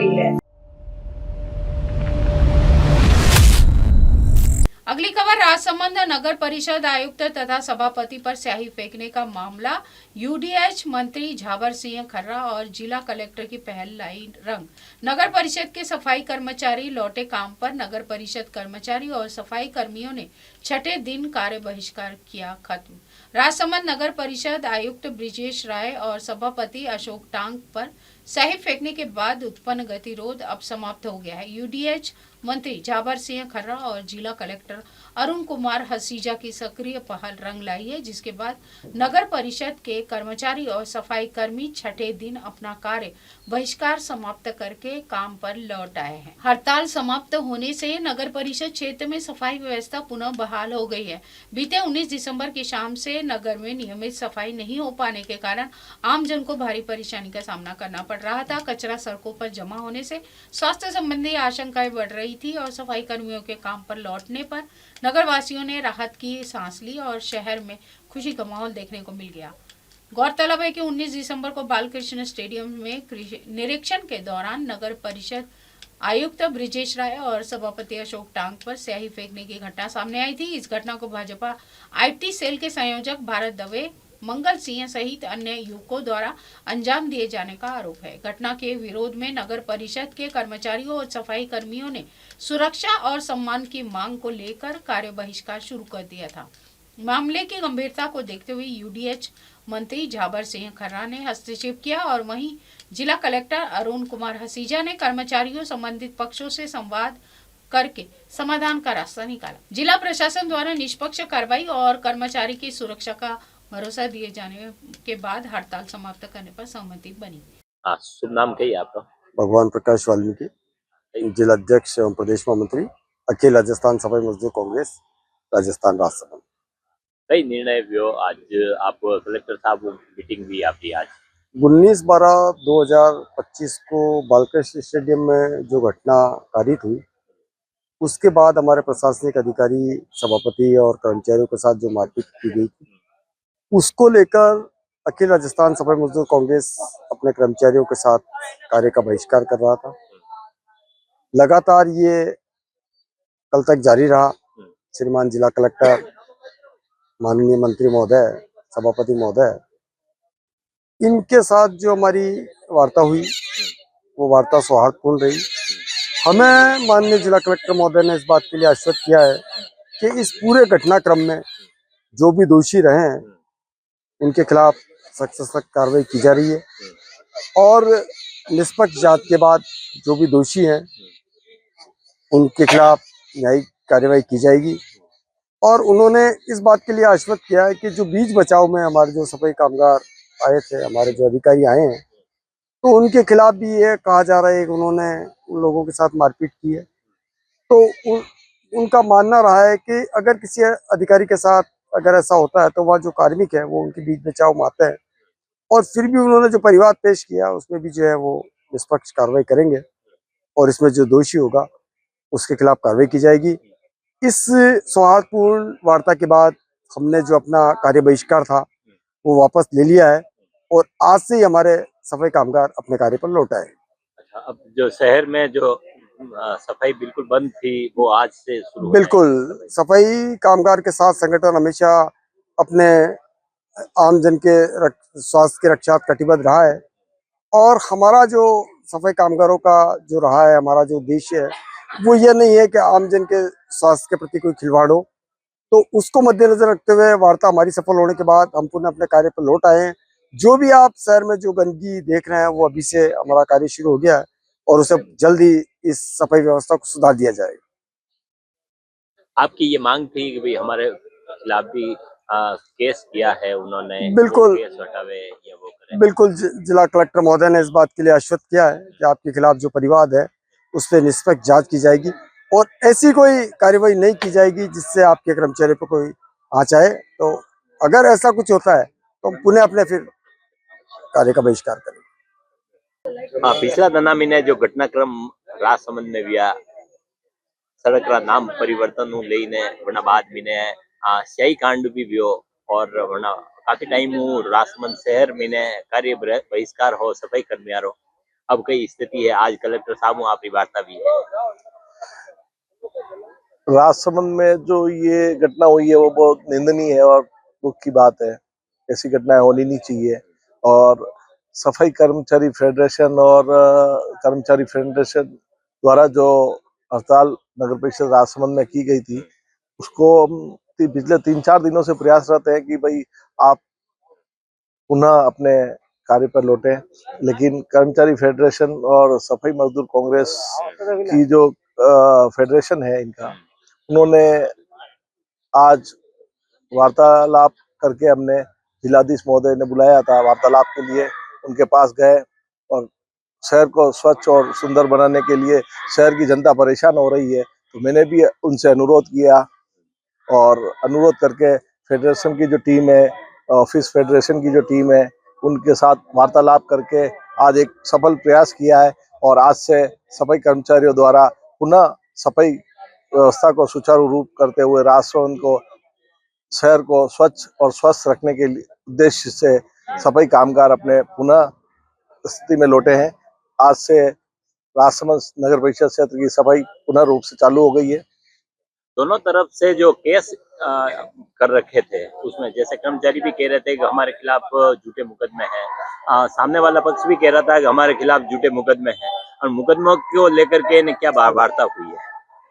गई है। अगली खबर, राजसमंद नगर परिषद आयुक्त तथा सभापति पर स्याही फेंकने का मामला। यूडीएच मंत्री झाबर सिंह खर्रा और जिला कलेक्टर की पहल लाई रंग। नगर परिषद के सफाई कर्मचारी लौटे काम पर। नगर परिषद कर्मचारी और सफाई कर्मियों ने छठे दिन कार्य बहिष्कार किया खत्म। राजसमंद नगर परिषद आयुक्त ब्रिजेश राय और सभापति अशोक टांग पर स्याही फेंकने के बाद उत्पन्न गतिरोध अब समाप्त हो गया है। यूडीएच मंत्री झाबर सिंह खर्रा और जिला कलेक्टर अरुण कुमार हसीजा की सक्रिय पहल रंग लाई है, जिसके बाद नगर परिषद के कर्मचारी और सफाई कर्मी छठे दिन अपना कार्य बहिष्कार समाप्त करके काम पर लौट आए हैं। हड़ताल समाप्त होने से नगर परिषद क्षेत्र में सफाई व्यवस्था पुनः बहाल हो गई है। बीते 19 दिसंबर की शाम से नगर में नियमित सफाई नहीं हो पाने के कारण आमजन को भारी परेशानी का सामना करना पड़ रहा था। कचरा सड़कों पर जमा होने से स्वास्थ्य संबंधी आशंकाएं बढ़ रही थी और सफाई कर्मियों के काम पर लौटने पर नगरवासियों ने राहत की सांस ली और शहर में खुशी का माहौल देखने को मिल गया। गौरतलब है कि 19 दिसंबर को बालकृष्ण स्टेडियम में निरीक्षण के दौरान नगर परिषद आयुक्त ब्रिजेश राय और सभापति अशोक टांग पर स्याही फेंकने की घटना सामने आई थी। इस घटना को भाजपा आईटी सेल के संयोजक भारत दवे, मंगल सिंह सहित अन्य युवकों द्वारा अंजाम दिए जाने का आरोप है। घटना के विरोध में नगर परिषद के कर्मचारियों और सफाई कर्मियों ने सुरक्षा और सम्मान की मांग को लेकर कार्य बहिष्कार शुरू कर दिया था। मामले की गंभीरता को देखते हुए यूडीएच मंत्री झाबर सिंह खर्रा ने हस्तक्षेप किया और वहीं जिला कलेक्टर अरुण कुमार हसीजा ने कर्मचारियों संबंधित पक्षों से संवाद करके समाधान का रास्ता निकाला। जिला प्रशासन द्वारा निष्पक्ष कार्रवाई और कर्मचारी की सुरक्षा का भरोसा दिए जाने के बाद हड़ताल समाप्त करने पर सहमति बनी। हाँ, शुभ नाम कहिए आपका? भगवान प्रकाश वाल्मीकि, जिला अध्यक्ष एवं प्रदेश महामंत्री, अखिल राजस्थान सफाई मजदूर कांग्रेस राजस्थान राजसमंद। कई निर्णय हुए आज, आप कलेक्टर साहब मीटिंग हुई आपकी आज? 19/12/2025 को बालकृष्ण स्टेडियम में जो घटना कारित हुई, उसके बाद हमारे प्रशासनिक अधिकारी, सभापति और कर्मचारियों के साथ जो मारपीट की गई थी, उसको लेकर अखिल राजस्थान सफाई मजदूर कांग्रेस अपने कर्मचारियों के साथ कार्य का बहिष्कार कर रहा था। लगातार ये कल तक जारी रहा। श्रीमान जिला कलेक्टर, माननीय मंत्री महोदय, सभापति महोदय, इनके साथ जो हमारी वार्ता हुई वो वार्ता सौहार्दपूर्ण रही। हमें माननीय जिला कलेक्टर महोदय ने इस बात के लिए आश्वस्त किया है कि इस पूरे घटनाक्रम में जो भी दोषी रहे हैं उनके खिलाफ सख्त से सख्त कार्रवाई की जा रही है और निष्पक्ष जांच के बाद जो भी दोषी हैं उनके खिलाफ न्यायिक कार्रवाई की जाएगी। और उन्होंने इस बात के लिए आश्वस्त किया है कि जो बीच बचाव में हमारे जो सफाई कामगार आए थे, हमारे जो अधिकारी आए हैं, तो उनके खिलाफ भी ये कहा जा रहा है कि उन्होंने उन लोगों के साथ मारपीट की है। तो उनका मानना रहा है कि अगर किसी अधिकारी के साथ अगर ऐसा होता है तो वह जो कार्मिक है वो उनके बीच बचाव में आते हैं और फिर भी उन्होंने जो परिवार पेश किया उसमें भी जो है वो निष्पक्ष कार्रवाई करेंगे और इसमें जो दोषी होगा उसके खिलाफ कार्रवाई की जाएगी। इस सौहार्दपूर्ण वार्ता के बाद हमने जो अपना कार्य बहिष्कार था वो वापस ले लिया है और आज से ही हमारे सफाई कामगार अपने कार्य पर लौट आए। अच्छा, अब जो शहर में जो सफाई बिल्कुल बंद थी वो आज से शुरू? बिल्कुल, सफाई कामगार के साथ संगठन हमेशा अपने आमजन के स्वास्थ्य की रक्षा कटिबद्ध रहा है और हमारा जो सफाई कामगारों का जो रहा है, हमारा जो उद्देश्य है वो ये नहीं है कि आमजन के स्वास्थ्य के प्रति कोई खिलवाड़ हो। तो उसको मद्देनजर रखते हुए वार्ता हमारी सफल होने के बाद हम पुनः अपने कार्य पर लौट आए हैं। जो भी आप शहर में जो गंदगी देख रहे हैं वो अभी से हमारा कार्य शुरू हो गया है और उसे जल्द ही इस सफाई व्यवस्था को सुधार दिया जाएगा। आपकी ये मांग थी कि भाई हमारे खिलाफ भी केस किया है उन्होंने, बिल्कुल केस हटावे या वो करें? बिल्कुल, जिला कलेक्टर महोदय ने इस बात के लिए आश्वस्त किया है कि आपके खिलाफ जो परिवाद है उस पर निष्पक्ष जांच की जाएगी और ऐसी कोई कार्रवाई नहीं की जाएगी जिससे आपके कर्मचारी पर कोई आँच आए। तो अगर ऐसा कुछ होता है तो हम पुनः अपने फिर कार्य का बहिष्कार करेंगे। हाँ, पिछला दना महीने जो घटनाक्रम राजसमंद में हुआ, सड़क का नाम परिवर्तन लईने वरना बाद महीने स्याही कांड भी हुआ और वरना काफी टाइम राजसमंद शहर महीने कार्य बहिष्कार हो सफाई कर्मियारो। अब कई स्थिति है, आज कलेक्टर साहब वहाँ पे वार्ता भी है। राजसमंद में जो ये घटना हुई है वो बहुत निंदनीय है और दुख की बात है। ऐसी घटनाएं होनी नहीं चाहिए। और सफाई कर्मचारी फेडरेशन और कर्मचारी फेडरेशन द्वारा जो हड़ताल नगर परिषद राजसमंद में की गई थी, उसको हम पिछले 3-4 दिनों से प्रयासरत है कि भाई आप पुनः अपने कार्य पर लौटे। लेकिन कर्मचारी फेडरेशन और सफाई मजदूर कांग्रेस की जो फेडरेशन है इनका, उन्होंने आज वार्तालाप करके, हमने जिलाधीश महोदय ने बुलाया था वार्तालाप के लिए, उनके पास गए और शहर को स्वच्छ और सुंदर बनाने के लिए शहर की जनता परेशान हो रही है, तो मैंने भी उनसे अनुरोध किया और अनुरोध करके फेडरेशन की जो टीम है, ऑफिस फेडरेशन की जो टीम है, उनके साथ वार्तालाप करके आज एक सफल प्रयास किया है। और आज से सफाई कर्मचारियों द्वारा पुनः सफाई व्यवस्था को सुचारू रूप करते हुए राजसमंद को, शहर को स्वच्छ और स्वस्थ रखने के उद्देश्य से सफाई कामगार अपने पुनः स्थिति में लौटे हैं। आज से राजसमंद नगर परिषद क्षेत्र की सफाई पुनः रूप से चालू हो गई है। दोनों तरफ से जो केस कर रखे थे, उसमें जैसे कर्मचारी भी कह रहे थे कि हमारे खिलाफ झूठे मुकदमे हैं, सामने वाला पक्ष भी कह रहा था कि हमारे खिलाफ झूठे मुकदमे हैं, और मुकदमों को लेकर के इन्हें क्या वार्ता हुई है?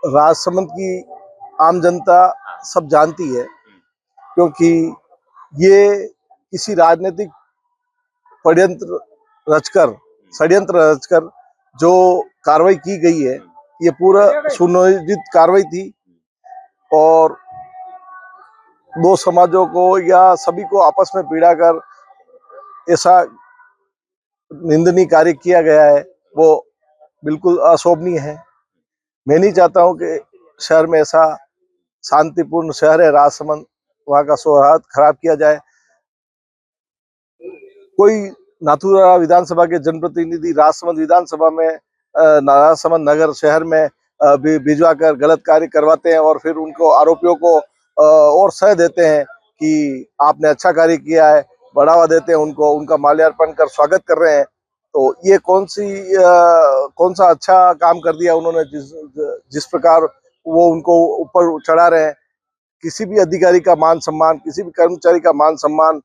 राजसमंद की आम जनता सब जानती है, क्योंकि ये किसी राजनीतिक षड्यंत्र रचकर जो कार्रवाई की गई है, ये पूरा सुनियोजित कार्रवाई थी और दो समाजों को या सभी को आपस में पीड़ा कर ऐसा निंदनीय कार्य किया गया है, वो बिल्कुल अशोभनीय है। मैं नहीं चाहता हूं कि शहर में ऐसा शांतिपूर्ण शहर है राजसमंद, वहाँ का सौहार्द खराब किया जाए। कोई नाथुराम विधानसभा के जनप्रतिनिधि राजसमंद विधानसभा में राजसमंद नगर शहर में भिजवा कर गलत कार्य करवाते हैं और फिर उनको आरोपियों को और सह देते हैं कि आपने अच्छा कार्य किया है, बढ़ावा देते हैं उनको, उनका माल्यार्पण कर स्वागत कर रहे हैं। तो ये कौन सा अच्छा काम कर दिया उन्होंने, जिस प्रकार वो उनको ऊपर चढ़ा रहे हैं। किसी भी अधिकारी का मान सम्मान, किसी भी कर्मचारी का मान सम्मान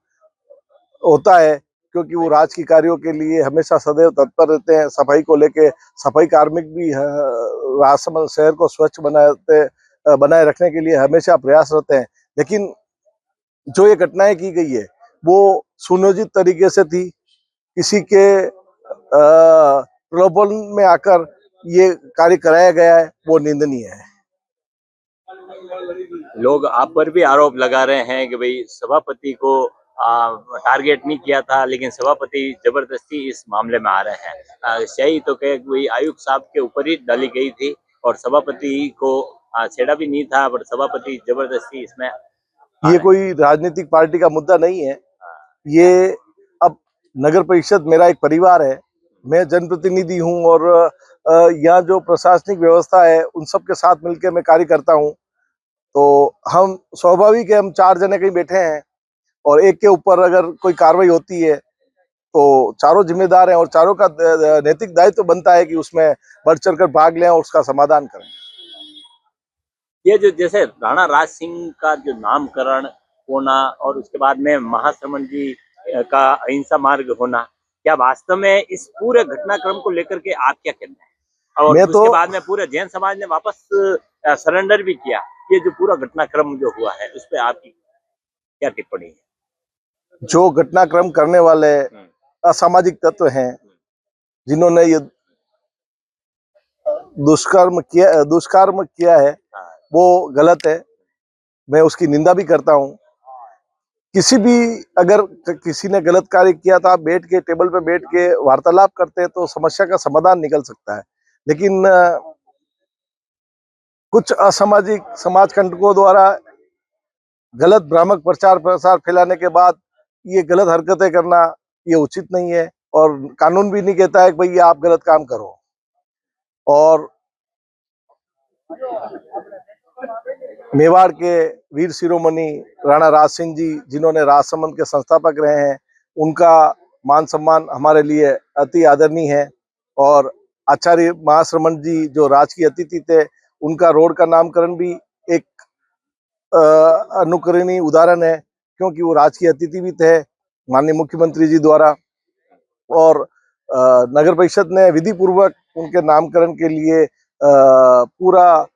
होता है, क्योंकि वो राज की कार्यों के लिए हमेशा सदैव तत्पर रहते हैं। सफाई को लेके सफाई कार्मिक भी राजसमंद शहर को स्वच्छ बनाए रखने के लिए हमेशा प्रयासरत हैं। लेकिन जो ये घटनाएं की गई है वो सुनियोजित तरीके से थी, किसी के प्रलोभन में आकर ये कार्य कराया गया है, वो निंदनीय है। लोग आप पर भी आरोप लगा रहे हैं कि भाई सभापति को टारगेट नहीं किया था, लेकिन सभापति जबरदस्ती इस मामले में आ रहे हैं। सही तो कहे वही आयुक्त साहब के ऊपर ही डाली गई थी और सभापति को छेड़ा भी नहीं था, पर सभापति जबरदस्ती इसमें। ये कोई राजनीतिक पार्टी का मुद्दा नहीं है। ये अब नगर परिषद मेरा एक परिवार है, मैं जनप्रतिनिधि हूँ और यहाँ जो प्रशासनिक व्यवस्था है उन सब के साथ मिलकर मैं कार्य करता हूँ। तो हम स्वाभाविक है, हम 4 जने कहीं बैठे हैं और एक के ऊपर अगर कोई कार्रवाई होती है तो चारों जिम्मेदार हैं और चारों का नैतिक दायित्व तो बनता है कि उसमें बढ़ चढ़कर भाग लें और उसका समाधान करें। ये जो जैसे राणा राज सिंह का जो नामकरण होना और उसके बाद में महाश्रमण जी का अहिंसा मार्ग होना, क्या वास्तव में इस पूरे घटनाक्रम को लेकर के आप क्या कहना है? और उसके बाद में पूरे जैन समाज ने वापस सरेंडर भी किया। ये जो पूरा घटनाक्रम जो हुआ है उस पर आपकी क्या टिप्पणी है? जो घटनाक्रम करने वाले असामाजिक तत्व हैं, जिन्होंने ये दुष्कर्म किया है, वो गलत है। मैं उसकी निंदा भी करता हूँ। अगर किसी ने गलत कार्य किया तो आप बैठ के टेबल पे बैठ के वार्तालाप करते हैं तो समस्या का समाधान निकल सकता है। लेकिन कुछ असामाजिक समाज कंटकों द्वारा गलत भ्रामक प्रचार प्रसार फैलाने के बाद ये गलत हरकतें करना ये उचित नहीं है और कानून भी नहीं कहता है कि भाई आप गलत काम करो। और मेवाड़ के वीर शिरोमणि राणा राज सिंह जी, जिन्होंने राजसमंद के संस्थापक रहे हैं, उनका मान सम्मान हमारे लिए अति आदरणीय है। और आचार्य महाश्रमण जी जो राजकीय अतिथि थे, उनका रोड का नामकरण भी एक अनुकरणीय उदाहरण है, क्योंकि वो राजकीय अतिथि भी थे माननीय मुख्यमंत्री जी द्वारा। और नगर परिषद ने विधि पूर्वक उनके नामकरण के लिए पूरा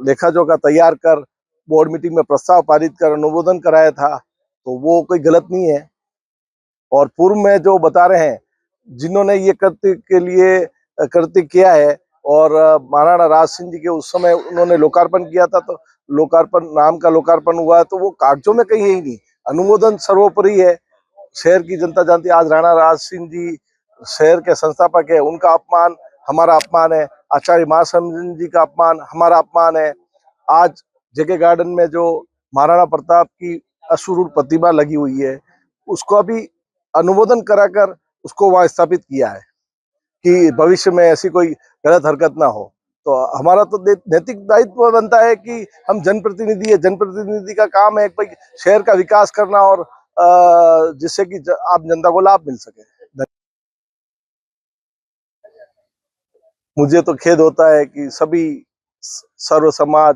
लेखा जोखा तैयार कर बोर्ड मीटिंग में प्रस्ताव पारित कर अनुमोदन कराया था, तो वो कोई गलत नहीं है। और पूर्व में जो बता रहे हैं जिन्होंने ये कृत्य किया है, और महाराणा राज सिंह जी के उस समय उन्होंने लोकार्पण किया था, तो नाम का लोकार्पण हुआ है, तो वो कागजों में कहीं है ही नहीं, अनुमोदन सर्वोपरि है। शहर की जनता जानती है, आज राणा राज सिंह जी शहर के संस्थापक है, उनका अपमान हमारा अपमान है, आचार्य महाश्रमण जी का अपमान हमारा अपमान है। आज जेके गार्डन में जो महाराणा प्रताप की अश्वरूप प्रतिमा लगी हुई है, उसको अभी अनुमोदन कराकर उसको वहां स्थापित किया है कि भविष्य में ऐसी कोई गलत हरकत ना हो। तो हमारा तो नैतिक दायित्व बनता है कि हम जनप्रतिनिधि है, जनप्रतिनिधि का काम है भाई शहर का विकास करना, और जिससे कि आप जनता को लाभ मिल सके। मुझे तो खेद होता है कि सभी सर्व समाज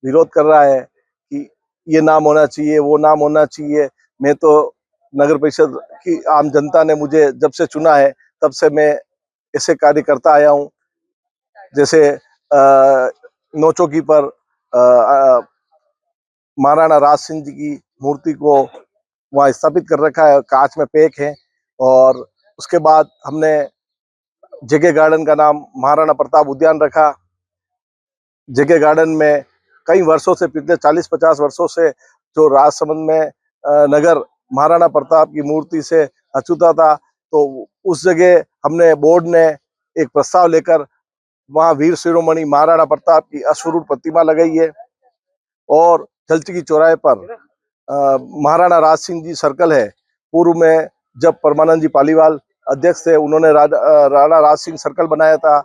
विरोध कर रहा है कि ये नाम होना चाहिए, वो नाम होना चाहिए। मैं तो नगर परिषद की आम जनता ने मुझे जब से चुना है, तब से मैं ऐसे कार्य करता आया हूँ। जैसे नौचौकी पर महाराणा राज सिंह जी की मूर्ति को वहाँ स्थापित कर रखा है, कांच में पैक है। और उसके बाद हमने जेके गार्डन का नाम महाराणा प्रताप उद्यान रखा। जेके गार्डन में कई वर्षों से, पिछले 40-50 वर्षों से जो राजसमंद में नगर महाराणा प्रताप की मूर्ति से अछूता था, तो उस जगह हमने बोर्ड ने एक प्रस्ताव लेकर वहाँ वीर शिरोमणि महाराणा प्रताप की अश्वरूप प्रतिमा लगाई है। और जलचकी चौराहे पर महाराणा राज सिंह जी सर्कल है। पूर्व में जब परमानंद जी पालीवाल अध्यक्ष थे, उन्होंने राणा राज सिंह सर्कल बनाया था।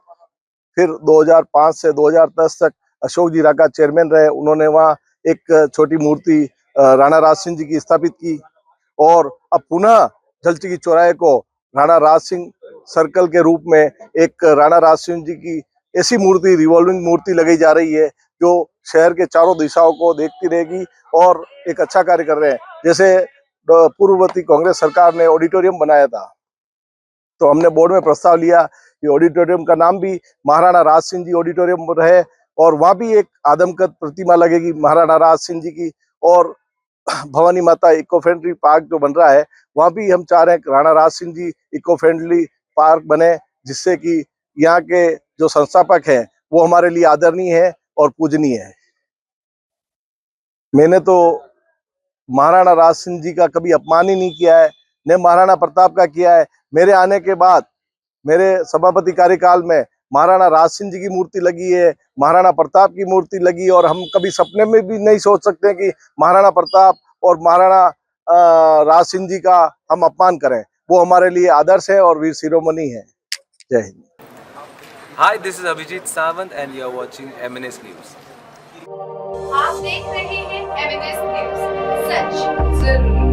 फिर 2005 से 2010 तक अशोक जी राका चेयरमैन रहे, उन्होंने वहाँ एक छोटी मूर्ति राणा राज सिंह जी की स्थापित की। और अब पुनः जलचकी चौराहे को राणा राज सिंह सर्कल के रूप में एक राणा राज सिंह जी की ऐसी मूर्ति, रिवॉल्विंग मूर्ति लगाई जा रही है जो शहर के चारों दिशाओं को देखती रहेगी और एक अच्छा कार्य कर रहे हैं। जैसे पूर्ववर्ती कांग्रेस सरकार ने ऑडिटोरियम बनाया था, तो हमने बोर्ड में प्रस्ताव लिया कि ऑडिटोरियम का नाम भी महाराणा राज सिंह जी ऑडिटोरियम रहे, और वहाँ भी एक आदमकद प्रतिमा लगेगी महाराणा राज सिंह जी की। और भवानी माता इको फ्रेंडली पार्क जो बन रहा है, वहाँ भी हम चाह रहे हैं कि Rana Raj Singh ji eco friendly park बने, जिससे कि यहाँ के जो संस्थापक हैं वो हमारे लिए आदरणीय है और पूजनीय है। मैंने तो महाराणा राज सिंह जी का कभी अपमान ही नहीं किया है, न महाराणा प्रताप का किया है। मेरे आने के बाद मेरे सभापति कार्यकाल में महाराणा राज सिंह जी की मूर्ति लगी है, महाराणा प्रताप की मूर्ति लगी, और हम कभी सपने में भी नहीं सोच सकते कि महाराणा प्रताप और महाराणा राज सिंह जी का हम अपमान करें। वो हमारे लिए आदर्श है और वीर शिरोमणि है। जय Hind. Hi, this is Abhijit Sawant and you are watching MNS News. आप देख रहे हैं MNS न्यूज, सच जरूरी।